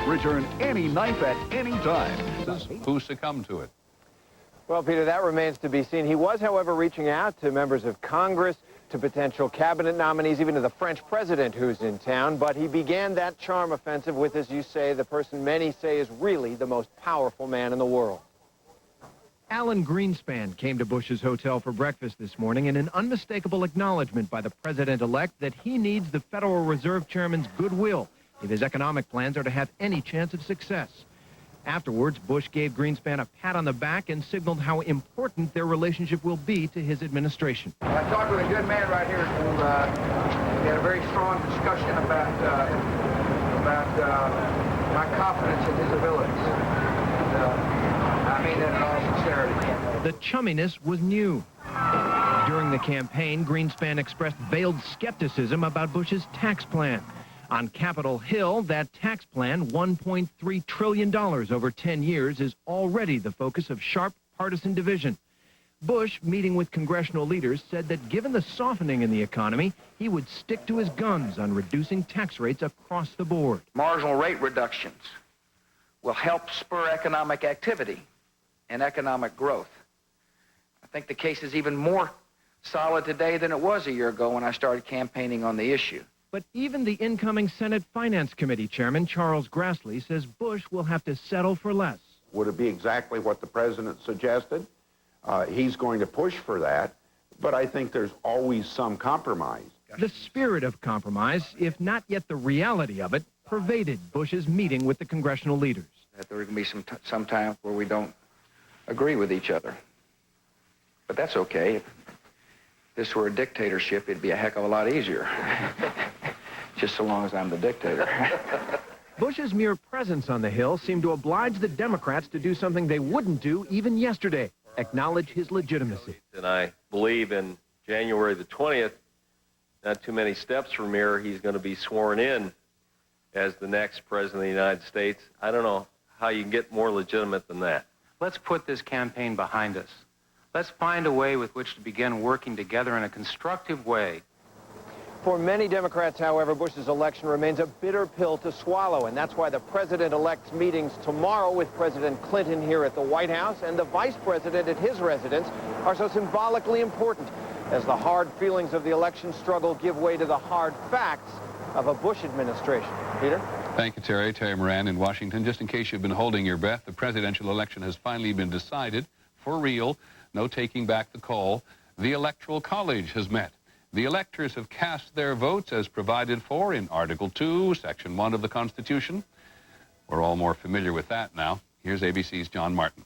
Return any knife at any time. Who succumbed to it? Well, Peter, that remains to be seen. He was, however, reaching out to members of Congress, to potential cabinet nominees, even to the French president who's in town. But he began that charm offensive with, as you say, the person many say is really the most powerful man in the world. Alan Greenspan came to Bush's hotel for breakfast this morning in an unmistakable acknowledgement by the president-elect that he needs the Federal Reserve Chairman's goodwill if his economic plans are to have any chance of success. Afterwards, Bush gave Greenspan a pat on the back and signaled how important their relationship will be to his administration. I talked with a good man right here who we had a very strong discussion about my confidence in his abilities. I mean that in all sincerity. The chumminess was new. During the campaign, Greenspan expressed veiled skepticism about Bush's tax plan. On Capitol Hill, that tax plan, $1.3 trillion over 10 years, is already the focus of sharp partisan division. Bush, meeting with congressional leaders, said that given the softening in the economy, he would stick to his guns on reducing tax rates across the board. Marginal rate reductions will help spur economic activity and economic growth. I think the case is even more solid today than it was a year ago when I started campaigning on the issue. But even the incoming Senate Finance Committee Chairman, Charles Grassley, says Bush will have to settle for less. Would it be exactly what the president suggested? He's going to push for that, but I think there's always some compromise. The spirit of compromise, if not yet the reality of it, pervaded Bush's meeting with the congressional leaders. That there can be some times where we don't agree with each other. But that's okay. If this were a dictatorship, it'd be a heck of a lot easier. Just so long as I'm the dictator. Bush's mere presence on the Hill seemed to oblige the Democrats to do something they wouldn't do even yesterday, acknowledge his legitimacy. And I believe in January the 20th, not too many steps from here, he's going to be sworn in as the next president of the United States. I don't know how you can get more legitimate than that. Let's put this campaign behind us. Let's find a way with which to begin working together in a constructive way. For many Democrats, however, Bush's election remains a bitter pill to swallow, and that's why the president-elect's meetings tomorrow with President Clinton here at the White House and the vice president at his residence are so symbolically important as the hard feelings of the election struggle give way to the hard facts of a Bush administration. Peter? Thank you, Terry. Terry Moran in Washington. Just in case you've been holding your breath, the presidential election has finally been decided for real. No taking back the call. The Electoral College has met. The electors have cast their votes as provided for in Article 2, Section 1 of the Constitution. We're all more familiar with that now. Here's ABC's John Martin.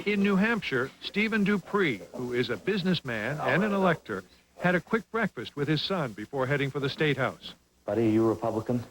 In New Hampshire, Stephen Dupree, who is a businessman and an elector, had a quick breakfast with his son before heading for the State House. Buddy, are you Republican?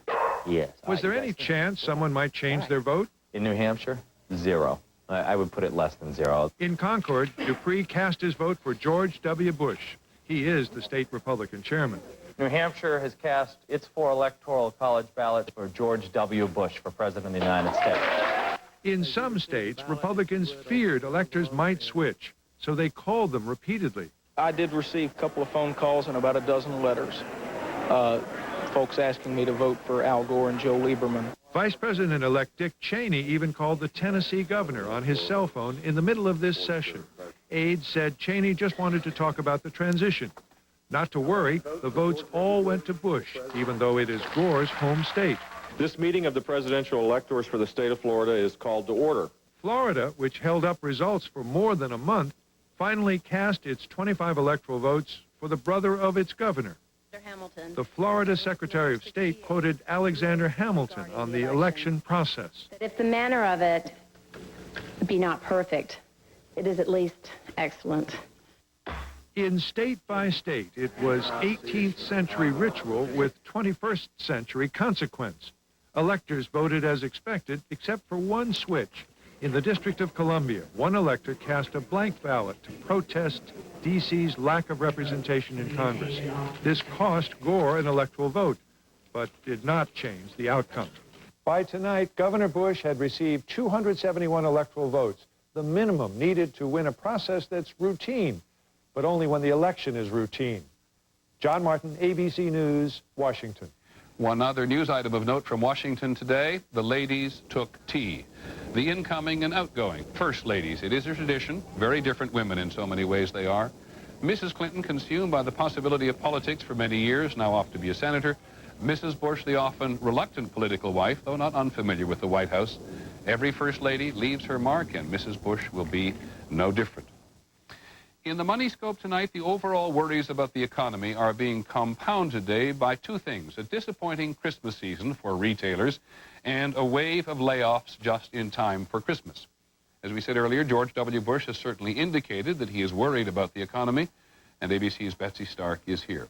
Yes. Was there any chance someone might change their vote? In New Hampshire? Zero. I would put it less than zero. In Concord, Dupree cast his vote for George W. Bush. He is the state Republican chairman. New Hampshire has cast its 4 electoral college ballots for George W. Bush for president of the United States. In some states, Republicans feared electors might switch, so they called them repeatedly. I did receive a couple of phone calls and about a dozen letters. Folks asking me to vote for Al Gore and Joe Lieberman. Vice President-elect Dick Cheney even called the Tennessee governor on his cell phone in the middle of this session. Aides said Cheney just wanted to talk about the transition. Not to worry, the votes all went to Bush, even though it is Gore's home state. This meeting of the presidential electors for the state of Florida is called to order. Florida, which held up results for more than a month, finally cast its 25 electoral votes for the brother of its governor. Hamilton. The Florida Secretary of State quoted Alexander Hamilton on the election process. If the manner of it be not perfect, it is at least excellent. In state by state, it was 18th century ritual with 21st century consequence. Electors voted as expected, except for one switch. In the District of Columbia, one elector cast a blank ballot to protest D.C.'s lack of representation in Congress. This cost Gore an electoral vote, but did not change the outcome. By tonight, Governor Bush had received 271 electoral votes, the minimum needed to win a process that's routine, but only when the election is routine. John Martin, ABC News, Washington. One other news item of note from Washington today, the ladies took tea. The incoming and outgoing first ladies. It is a tradition. Very different women in so many ways they are. Mrs. Clinton, consumed by the possibility of politics for many years, now off to be a senator. Mrs. Bush, the often reluctant political wife, though not unfamiliar with the White House. Every first lady leaves her mark, and Mrs. Bush will be no different. In the Money Scope tonight, the overall worries about the economy are being compounded today by two things: a disappointing Christmas season for retailers and a wave of layoffs just in time for Christmas. As we said earlier, George W. Bush has certainly indicated that he is worried about the economy, and ABC's Betsy Stark is here.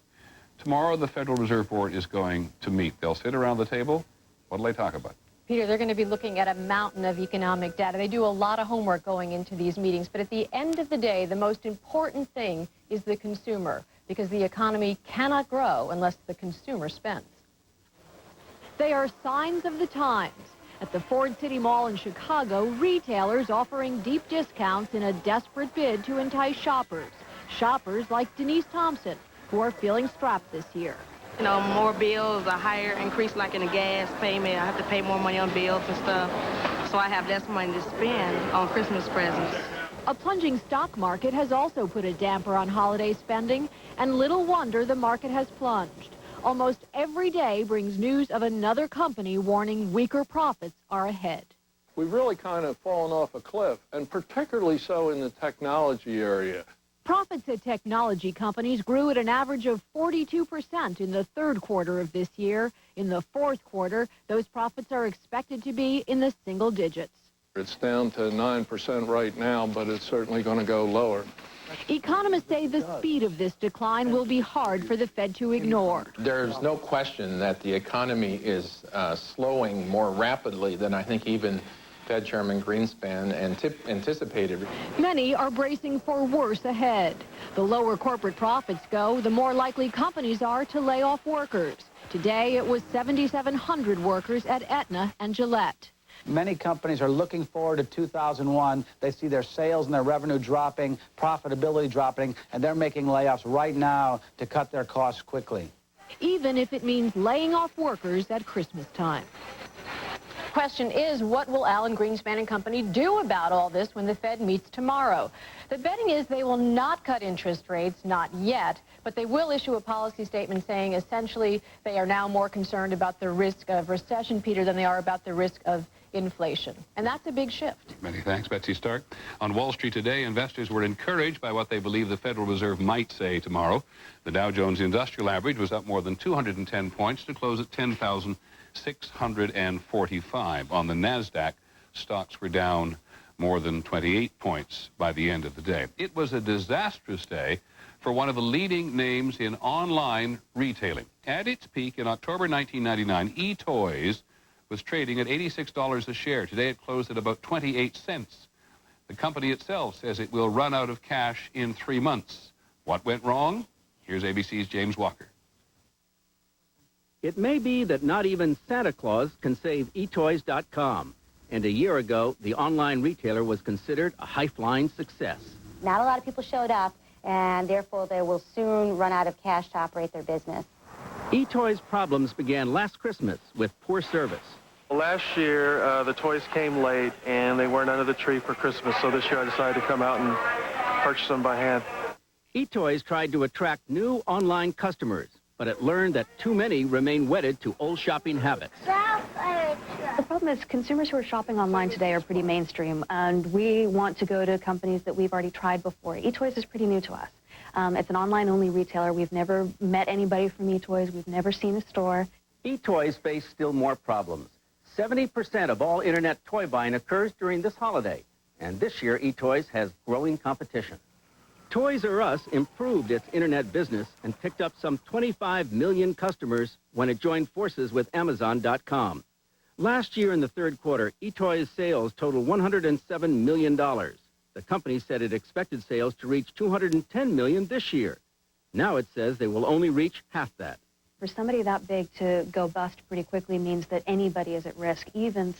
Tomorrow, the Federal Reserve Board is going to meet. They'll sit around the table. What will they talk about? Peter, they're going to be looking at a mountain of economic data. They do a lot of homework going into these meetings, but at the end of the day, the most important thing is the consumer, because the economy cannot grow unless the consumer spends. They are signs of the times. At the Ford City Mall in Chicago, retailers offering deep discounts in a desperate bid to entice shoppers. Shoppers like Denise Thompson, who are feeling strapped this year. You know, more bills, a higher increase like in the gas payment. I have to pay more money on bills and stuff, so I have less money to spend on Christmas presents. A plunging stock market has also put a damper on holiday spending, and little wonder the market has plunged. Almost every day brings news of another company warning weaker profits are ahead. We've really kind of fallen off a cliff, and particularly so in the technology area. Profits at technology companies grew at an average of 42% in the third quarter of this year. In the fourth quarter, those profits are expected to be in the single digits. It's down to 9% right now, but it's certainly going to go lower. Economists say the speed of this decline will be hard for the Fed to ignore. There's no question that the economy is slowing more rapidly than I think even Fed Chairman Greenspan anticipated. Many are bracing for worse ahead. The lower corporate profits go, the more likely companies are to lay off workers. Today, it was 7,700 workers at Aetna and Gillette. Many companies are looking forward to 2001. They see their sales and their revenue dropping, profitability dropping, and they're making layoffs right now to cut their costs quickly. Even if it means laying off workers at Christmas time. Question is, what will Alan Greenspan and company do about all this when the Fed meets tomorrow? The betting is they will not cut interest rates, not yet, but they will issue a policy statement saying essentially they are now more concerned about the risk of recession, Peter, than they are about the risk of inflation. And that's a big shift. Many thanks, Betsy Stark. On Wall Street today, investors were encouraged by what they believe the Federal Reserve might say tomorrow. The Dow Jones Industrial Average was up more than 210 points to close at 10,645. On the NASDAQ, stocks were down more than 28 points by the end of the day. It was a disastrous day for one of the leading names in online retailing. At its peak in October 1999, eToys was trading at $86 a share. Today it closed at about 28 cents. The company itself says it will run out of cash in 3 months. What went wrong? Here's ABC's James Walker. It may be that not even Santa Claus can save eToys.com. And a year ago, the online retailer was considered a high-flying success. Not a lot of people showed up, and therefore they will soon run out of cash to operate their business. eToys' problems began last Christmas with poor service. Last year, the toys came late, and they weren't under the tree for Christmas, so this year I decided to come out and purchase them by hand. eToys tried to attract new online customers, but it learned that too many remain wedded to old shopping habits. The problem is consumers who are shopping online today are pretty mainstream, and we want to go to companies that we've already tried before. eToys is pretty new to us. It's an online-only retailer. We've never met anybody from eToys. We've never seen a store. eToys face still more problems. 70% of all Internet toy buying occurs during this holiday, and this year eToys has growing competition. Toys R Us improved its Internet business and picked up some 25 million customers when it joined forces with Amazon.com. Last year in the third quarter, eToys' sales totaled $107 million. The company said it expected sales to reach $210 million this year. Now it says they will only reach half that. For somebody that big to go bust pretty quickly means that anybody is at risk, even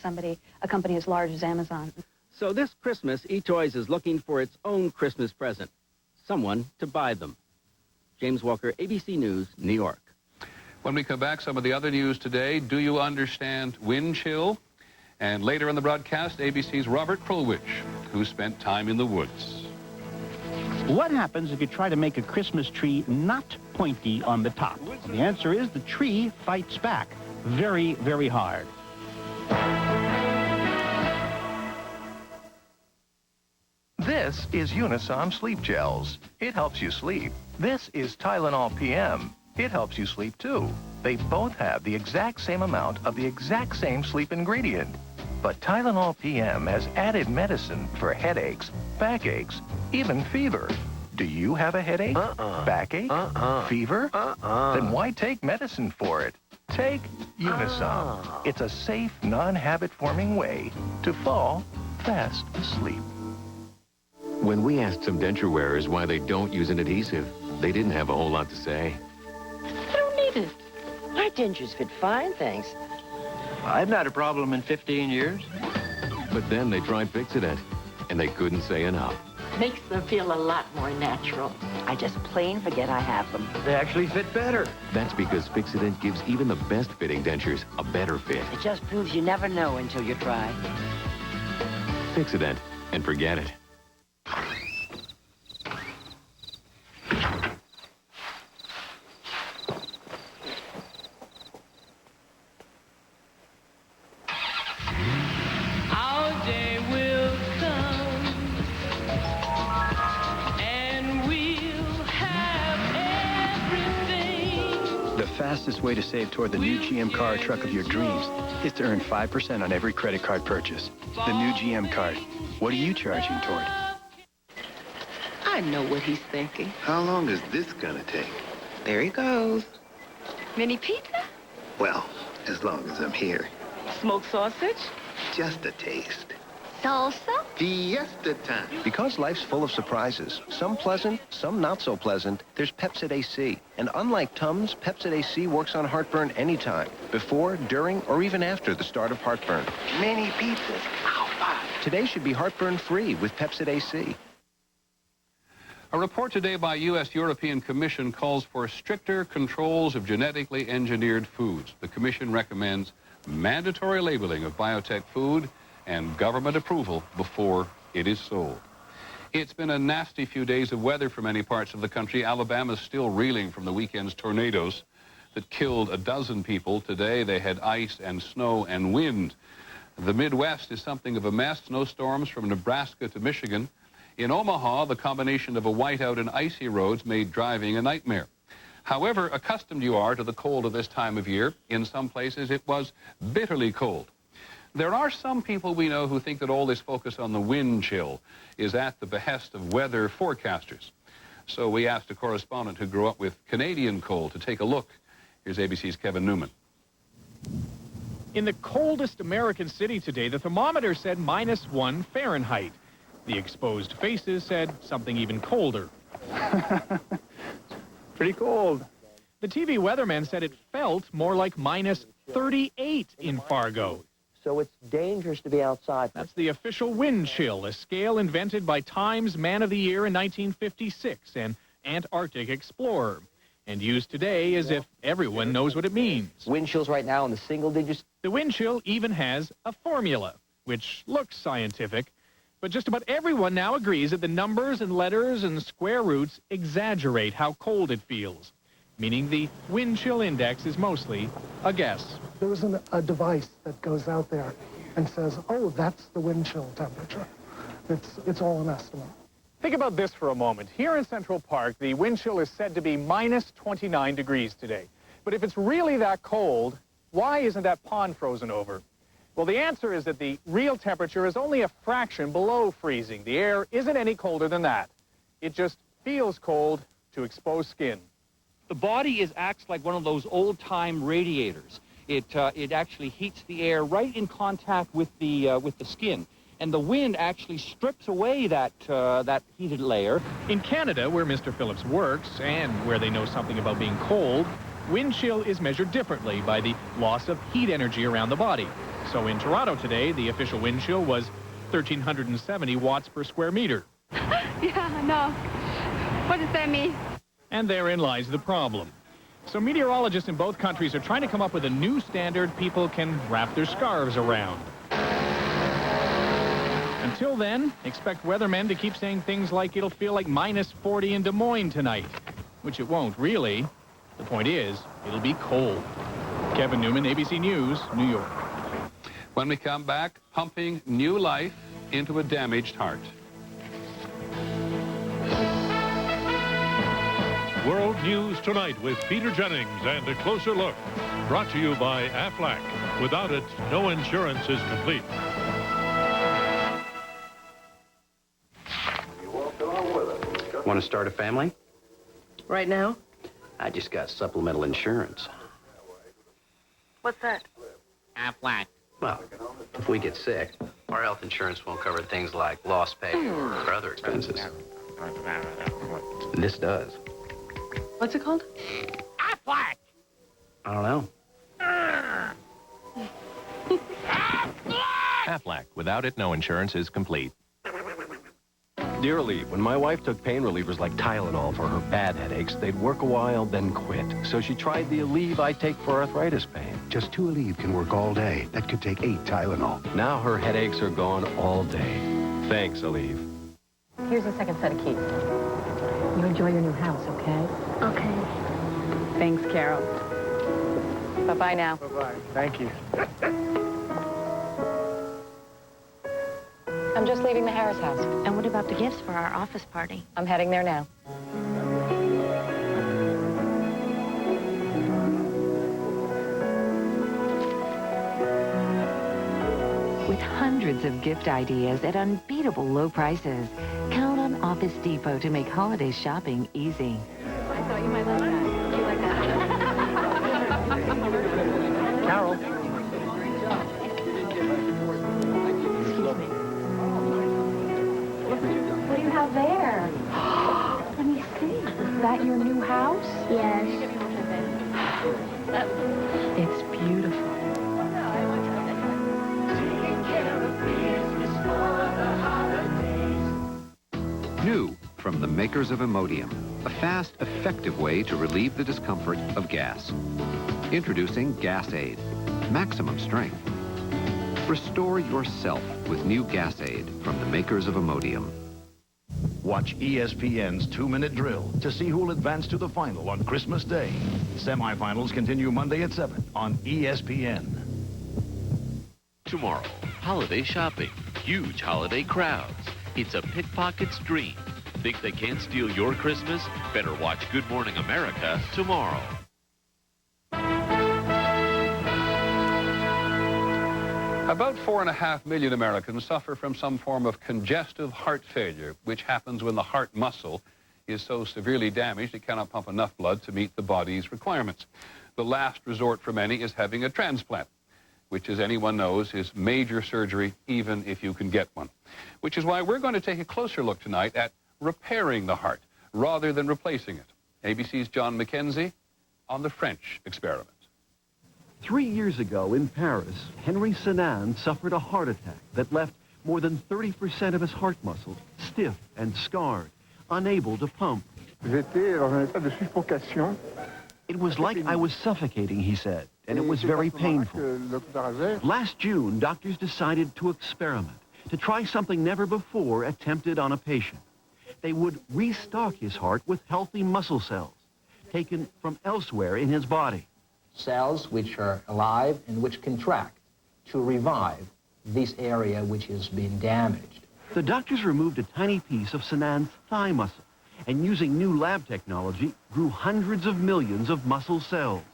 a company as large as Amazon. So this Christmas, eToys is looking for its own Christmas present, someone to buy them. James Walker, ABC News, New York. When we come back, some of the other news today. Do you understand wind chill? And later in the broadcast, ABC's Robert Krulwich, who spent time in the woods. What happens if you try to make a Christmas tree not pointy on the top? The answer is the tree fights back very, very hard. This is Unisom Sleep Gels. It helps you sleep. This is Tylenol PM. It helps you sleep too. They both have the exact same amount of the exact same sleep ingredient. But Tylenol PM has added medicine for headaches, backaches, even fever. Do you have a headache? Backache? Fever? Then why take medicine for it? Take Unisom. It's a safe, non-habit-forming way to fall fast asleep. When we asked some denture wearers why they don't use an adhesive, they didn't have a whole lot to say. I don't need it. My dentures fit fine, thanks. I've not a problem in 15 years. But then they tried Fixodent, and they couldn't say enough. Makes them feel a lot more natural. I just plain forget I have them. They actually fit better. That's because Fixodent gives even the best fitting dentures a better fit. It just proves you never know until you try. Fixodent, and forget it. The fastest way to save toward the new GM car or truck of your dreams is to earn 5% on every credit card purchase. The new GM card. What are you charging toward? I know what he's thinking. How long is this gonna take? There he goes. Mini pizza? Well, as long as I'm here. Smoked sausage? Just a taste. Salsa? Fiesta time. Because life's full of surprises, some pleasant, some not so pleasant, there's Pepcid AC. And unlike Tums, Pepcid AC works on heartburn anytime, before, during, or even after the start of heartburn. Many pizzas. Today should be heartburn-free with Pepcid AC. A report today by U.S. European Commission calls for stricter controls of genetically engineered foods. The Commission recommends mandatory labeling of biotech food and government approval before it is sold. It's been a nasty few days of weather for many parts of the country. Alabama's still reeling from the weekend's tornadoes that killed a dozen people. Today they had ice and snow and wind. The Midwest is something of a mess. Snowstorms from Nebraska to Michigan. In Omaha, the combination of a whiteout and icy roads made driving a nightmare. However accustomed you are to the cold of this time of year, in some places it was bitterly cold. There are some people we know who think that all this focus on the wind chill is at the behest of weather forecasters. So we asked a correspondent who grew up with Canadian cold to take a look. Here's ABC's Kevin Newman. In the coldest American city today, the thermometer said -1 Fahrenheit. The exposed faces said something even colder. Pretty cold. The TV weatherman said it felt more like -38 in Fargo. So it's dangerous to be outside. That's the official wind chill, a scale invented by Time's Man of the Year in 1956, an Antarctic explorer, and used today as if everyone knows what it means. Wind chills right now in the single digits. The wind chill even has a formula, which looks scientific, but just about everyone now agrees that the numbers and letters and square roots exaggerate how cold it feels, meaning the wind chill index is mostly a guess. There isn't a device that goes out there and says, oh, that's the wind chill temperature. It's all an estimate. Think about this for a moment. Here in Central Park, the wind chill is said to be -29 degrees today. But if it's really that cold, why isn't that pond frozen over? Well, the answer is that the real temperature is only a fraction below freezing. The air isn't any colder than that. It just feels cold to exposed skin. The body acts like one of those old-time radiators. It actually heats the air right in contact with the skin, and the wind actually strips away that heated layer. In Canada, where Mr. Phillips works, and where they know something about being cold, wind chill is measured differently by the loss of heat energy around the body. So in Toronto today, the official wind chill was 1,370 watts per square meter. Yeah, no. What does that mean? And therein lies the problem. So meteorologists in both countries are trying to come up with a new standard people can wrap their scarves around. Until then, expect weathermen to keep saying things like it'll feel like minus 40 in Des Moines tonight, which it won't really. The point is, it'll be cold. Kevin Newman, ABC News, New York. When we come back, pumping new life into a damaged heart. World News Tonight with Peter Jennings and a closer look. Brought to you by Aflac. Without it, no insurance is complete. Want to start a family? Right now? I just got supplemental insurance. What's that? Aflac. Well, if we get sick, our health insurance won't cover things like lost pay or other expenses. This does. What's it called? Aflac. I don't know. Aflac. Without it, no insurance is complete. Dear Aleve, when my wife took pain relievers like Tylenol for her bad headaches, they'd work a while, then quit. So she tried the Aleve I take for arthritis pain. Just 2 Aleve can work all day. That could take 8 Tylenol. Now her headaches are gone all day. Thanks, Aleve. Here's the second set of keys. You enjoy your new house, okay? Okay. Thanks, Carol. Bye-bye now. Bye-bye. Thank you. I'm just leaving the Harris house. And what about the gifts for our office party? I'm heading there now. With hundreds of gift ideas at unbeatable low prices, count on Office Depot to make holiday shopping easy. I thought you might like that. You like that? Carol. What do you have there? Let me see. Is that your new house? Yes. It's beautiful. New from the makers of Imodium, a fast, effective way to relieve the discomfort of gas. Introducing Gas Aid, maximum strength. Restore yourself with new Gas Aid from the makers of Imodium. Watch ESPN's 2-Minute Drill to see who will advance to the final on Christmas Day. Semifinals continue Monday at 7 on ESPN. Tomorrow, holiday shopping, huge holiday crowds. It's a pickpocket's dream. Think they can't steal your Christmas? Better watch Good Morning America tomorrow. About 4.5 million Americans suffer from some form of congestive heart failure, which happens when the heart muscle is so severely damaged it cannot pump enough blood to meet the body's requirements. The last resort for many is having a transplant, which, as anyone knows, is major surgery, even if you can get one. Which is why we're going to take a closer look tonight at repairing the heart rather than replacing it. ABC's John McKenzie on the French experiment. 3 years ago in Paris, Henry Senan suffered a heart attack that left more than 30% of his heart muscle stiff and scarred, unable to pump. J'étais dans un état de suffocation. It was like I was suffocating, he said, and it was very painful. Last June, doctors decided to experiment, to try something never before attempted on a patient. They would restock his heart with healthy muscle cells, taken from elsewhere in his body. Cells which are alive and which contract to revive this area which has been damaged. The doctors removed a tiny piece of Senan's thigh muscle and, using new lab technology, grew hundreds of millions of muscle cells.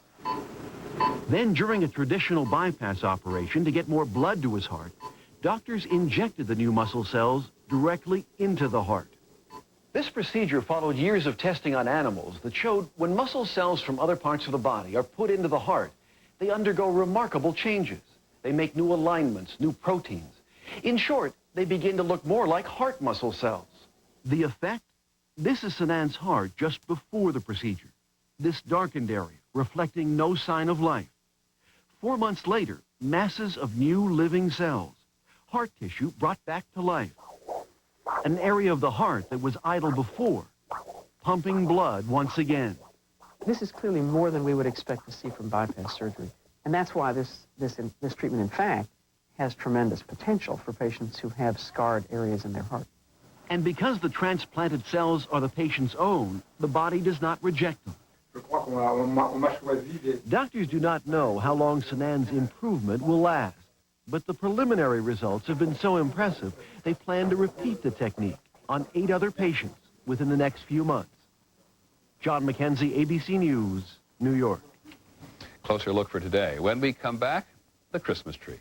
Then, during a traditional bypass operation to get more blood to his heart, doctors injected the new muscle cells directly into the heart. This procedure followed years of testing on animals that showed when muscle cells from other parts of the body are put into the heart, they undergo remarkable changes. They make new alignments, new proteins. In short, they begin to look more like heart muscle cells. The effect? This is Senan's heart just before the procedure. This darkened area, reflecting no sign of life. 4 months later, masses of new living cells. Heart tissue brought back to life. An area of the heart that was idle before, pumping blood once again. This is clearly more than we would expect to see from bypass surgery. And that's why this treatment, in fact, has tremendous potential for patients who have scarred areas in their heart. And because the transplanted cells are the patient's own, the body does not reject them. Doctors do not know how long Sanan's improvement will last, but the preliminary results have been so impressive, they plan to repeat the technique on 8 other patients within the next few months. John McKenzie, ABC News, New York. Closer look for today. When we come back, the Christmas tree.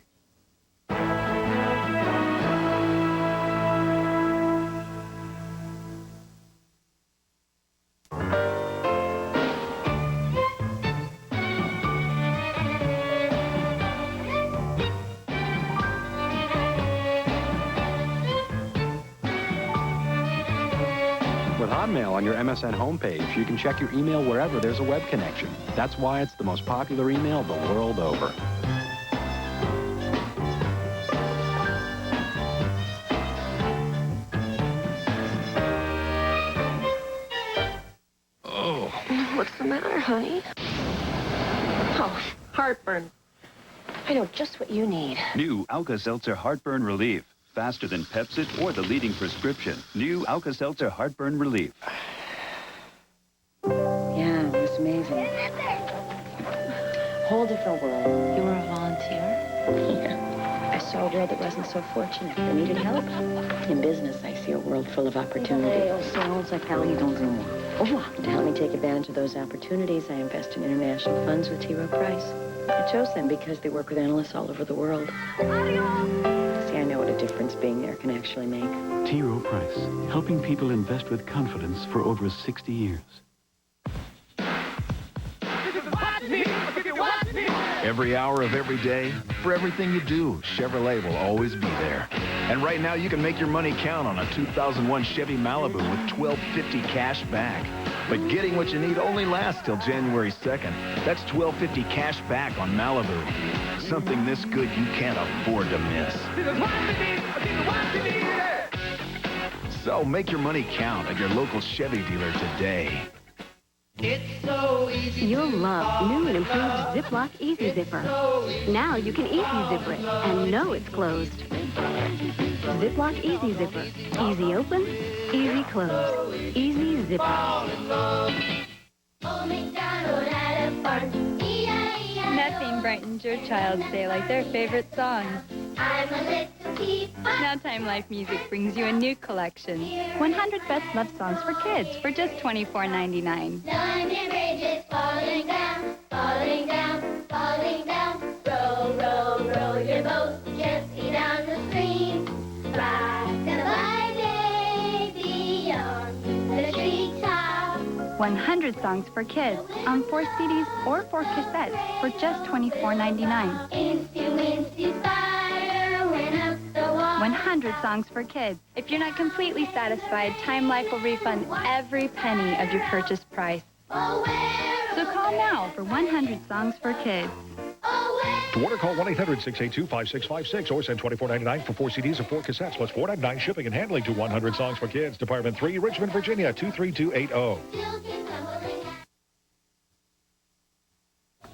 With Hotmail on your MSN homepage, you can check your email wherever there's a web connection. That's why it's the most popular email the world over. Oh. What's the matter, honey? Oh, heartburn. I know just what you need. New Alka-Seltzer Heartburn Relief. Faster than Pepcid or the leading prescription. New Alka-Seltzer Heartburn Relief. Yeah, it was amazing. Whole different world. You were a volunteer? Yeah. I saw a world that wasn't so fortunate. They needed help. In business, I see a world full of opportunity. To help me take advantage of those opportunities, I invest in international funds with T. Rowe Price. I chose them because they work with analysts all over the world. See, I know what a difference being there can actually make. T. Rowe Price, helping people invest with confidence for over 60 years. Every hour of every day, for everything you do, Chevrolet will always be there. And right now, you can make your money count on a 2001 Chevy Malibu with $12.50 cash back. But getting what you need only lasts till January 2nd. That's $12.50 cash back on Malibu. Something this good you can't afford to miss. So make your money count at your local Chevy dealer today. It's so easy. You'll love new and improved Ziploc Easy Zipper. Now you can easy zipper it and know it's closed. Ziploc Easy Zipper. Easy open, easy close. Easy zipper. Nothing brightens your child's day like their favorite songs. Now Time Life Music brings you a new collection. 100 Best Love Songs for Kids for just $24.99. Falling down, falling down, falling down. Row, row, row your boat gently down the stream. Rock the day beyond the treetop. 100 Songs for Kids on 4 CDs or 4 cassettes for just $24.99. 100 Songs for Kids. If you're not completely satisfied, Time Life will refund every penny of your purchase price. So call now for 100 Songs for Kids. To order, call 1-800-682-5656 or send $24.99 for 4 CDs or 4 cassettes plus $4.99 shipping and handling to 100 Songs for Kids, Department 3, Richmond, Virginia, 23280.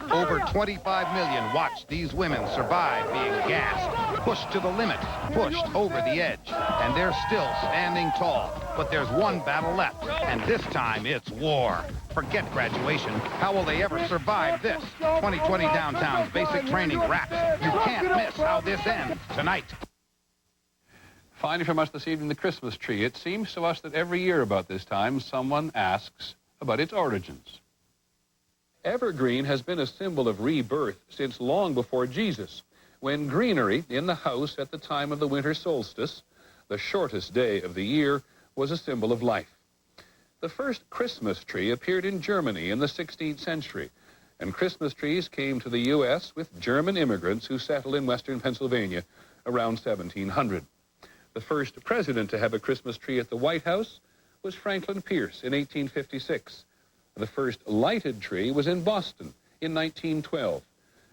Over 25 million watched these women survive being gassed, pushed to the limit, pushed over the edge. And they're still standing tall. But there's one battle left, and this time it's war. Forget graduation. How will they ever survive this? 2020 Downtown's basic training wraps. You can't miss how this ends tonight. Finally from us this evening, the Christmas tree. It seems to us that every year about this time, someone asks about its origins. Evergreen has been a symbol of rebirth since long before Jesus, when greenery in the house at the time of the winter solstice, the shortest day of the year, was a symbol of life. The first Christmas tree appeared in Germany in the 16th century, and Christmas trees came to the U.S. with German immigrants who settled in western Pennsylvania around 1700. The first president to have a Christmas tree at the White House was Franklin Pierce in 1856. The first lighted tree was in Boston in 1912,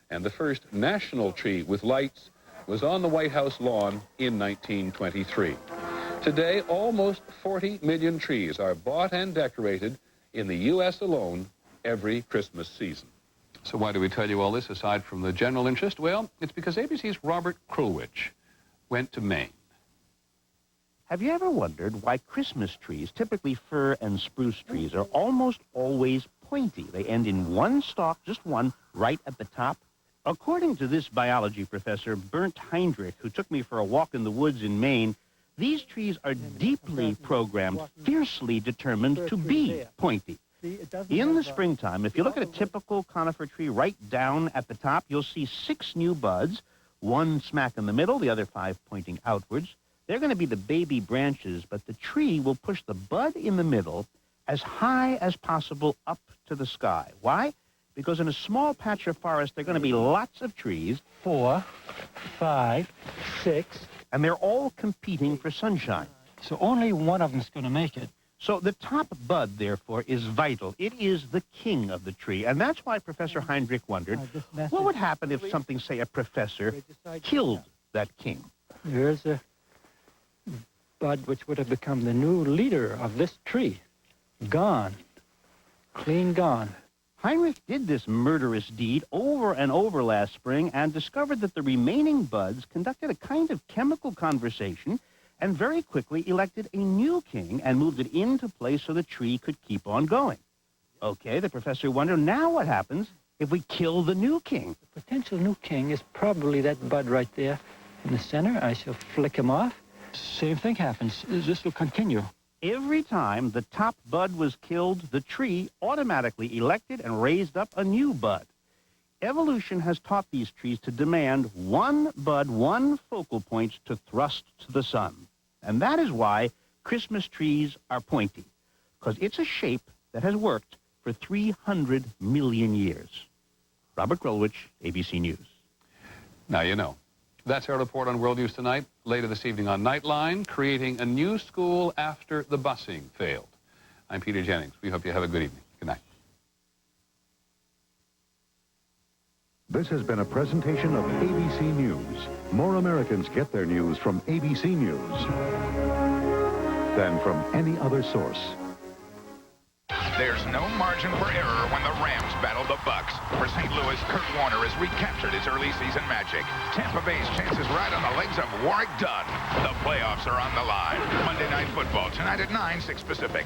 and the first national tree with lights was on the White House lawn in 1923. Today, almost 40 million trees are bought and decorated in the U.S. alone every Christmas season. So why do we tell you all this aside from the general interest? Well, it's because ABC's Robert Krulwich went to Maine. Have you ever wondered why Christmas trees, typically fir and spruce trees, are almost always pointy? They end in one stalk, just one, right at the top. According to this biology professor, Bernd Heinrich, who took me for a walk in the woods in Maine, these trees are deeply programmed, fiercely determined to be pointy. In the springtime, if you look at a typical conifer tree right down at the top, you'll see 6 new buds, one smack in the middle, the other 5 pointing outwards. They're going to be the baby branches, but the tree will push the bud in the middle as high as possible up to the sky. Why? Because in a small patch of forest, there are going to be lots of trees. 4, 5, 6. And they're all competing for sunshine. So only one of them is going to make it. So the top bud, therefore, is vital. It is the king of the tree. And that's why Professor Heinrich wondered, what would happen if something, say a professor, killed that king? Here's a bud which would have become the new leader of this tree. Gone. Clean gone. Heinrich did this murderous deed over and over last spring and discovered that the remaining buds conducted a kind of chemical conversation and very quickly elected a new king and moved it into place so the tree could keep on going. Okay, the professor wondered, now what happens if we kill the new king? The potential new king is probably that bud right there in the center. I shall flick him off. Same thing happens. This will continue. Every time the top bud was killed, the tree automatically elected and raised up a new bud. Evolution has taught these trees to demand one bud, one focal point to thrust to the sun. And that is why Christmas trees are pointy, because it's a shape that has worked for 300 million years. Robert Krulwich, ABC News. Now you know. That's our report on World News Tonight. Later this evening on Nightline, creating a new school after the busing failed. I'm Peter Jennings. We hope you have a good evening. Good night. This has been a presentation of ABC News. More Americans get their news from ABC News than from any other source. There's no margin for error when the Rams battle the Bucks. For St. Louis, Kurt Warner has recaptured his early season magic. Tampa Bay's chances ride on the legs of Warwick Dunn. The playoffs are on the line. Monday Night Football, tonight at 9, 6 Pacific.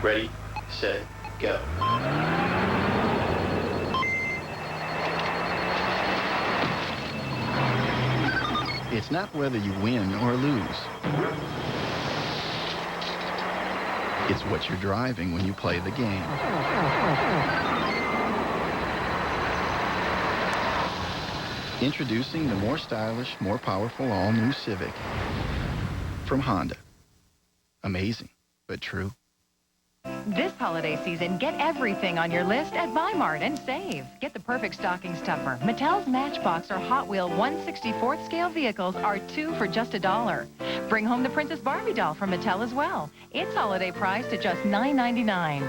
Ready, set, go. It's not whether you win or lose. It's what you're driving when you play the game. Introducing the more stylish, more powerful all-new Civic from Honda. Amazing, but true. This holiday season, get everything on your list at Weimart and save. Get the perfect stocking stuffer. Mattel's Matchbox or Hot Wheel 1/64th scale vehicles are 2 for just $1. Bring home the Princess Barbie doll from Mattel as well. It's holiday priced at just $9.99.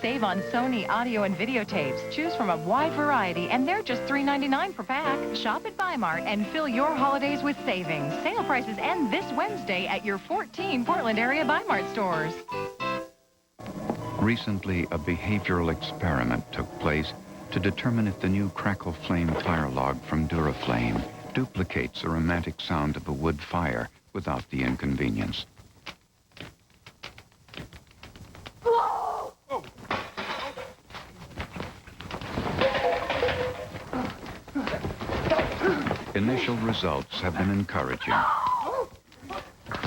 Save on Sony audio and videotapes. Choose from a wide variety, and they're just $3.99 per pack. Shop at Weimart and fill your holidays with savings. Sale prices end this Wednesday at your 14 Portland area Weimart stores. Recently, a behavioral experiment took place to determine if the new Crackle Flame fire log from Duraflame duplicates the romantic sound of a wood fire without the inconvenience. Initial results have been encouraging.